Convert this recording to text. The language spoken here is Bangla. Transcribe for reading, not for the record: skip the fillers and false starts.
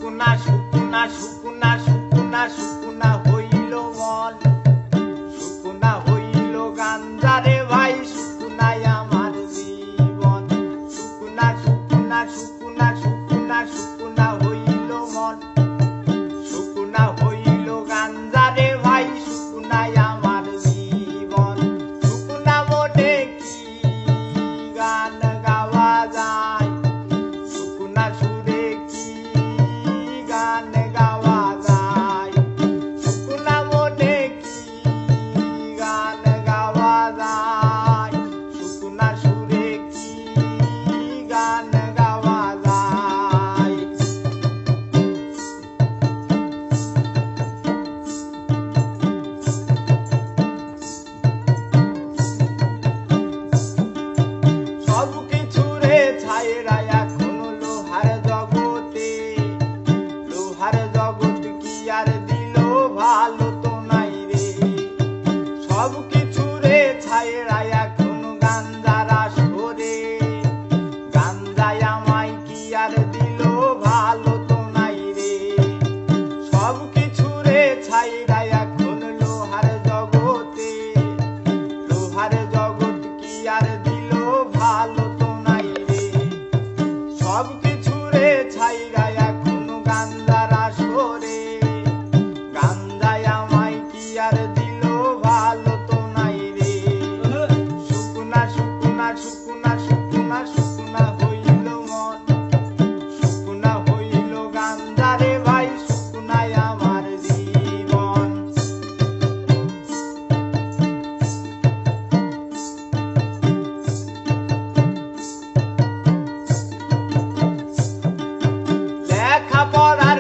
শুকুনা শুকুনা শুকুনা শুকুনা শুকুনা হইল মন, শুকুনা হইল গাঞ্জারে ভাই, শুকুনাই আমার জীবন। শুকুনা শুকুনা শুকুনা শুকুনা শুকুনা হইল মন, শুকুনা হইল গাঞ্জারে ভাই, শুকুনাই আমার জীবন। শুকুনা মনে কি গান গাওয়া যায়, শুকুনা সুরে কি গান গাওয়া যায়, শুকুনা মনে কি গান গাওয়া যায়, শুকুনা সুরে কি গান গাওয়া যায়। সব কিছু রে ছাইরা এখন লোহার জগতে, লোহার জগৎ কি আর দিল ভালো তো নাই রে। সব কিছু রে ছাইরা এখন গাঞ্জার আসরে, গাঞ্জায় আমায় কি আর দিল ভালো তো নাই রে। সব কিছু রে ছাইরা এখন লোহার জগতে, লোহার জগৎ কি আর দিল ভালো তো নাই রে। সব কিছু রে ছাইরা এখন গাঞ্জার আসরে, গাঞ্জায় আমায় কি আর দিল ভালো তো নাই রে। শুকুনা শুকুনা শুকুনা শুকুনা শুকুনা হইল মন, শুকুনা হইল গাঞ্জারে ভাই, শুকুনাই আমার জীবন। লেখাপড়া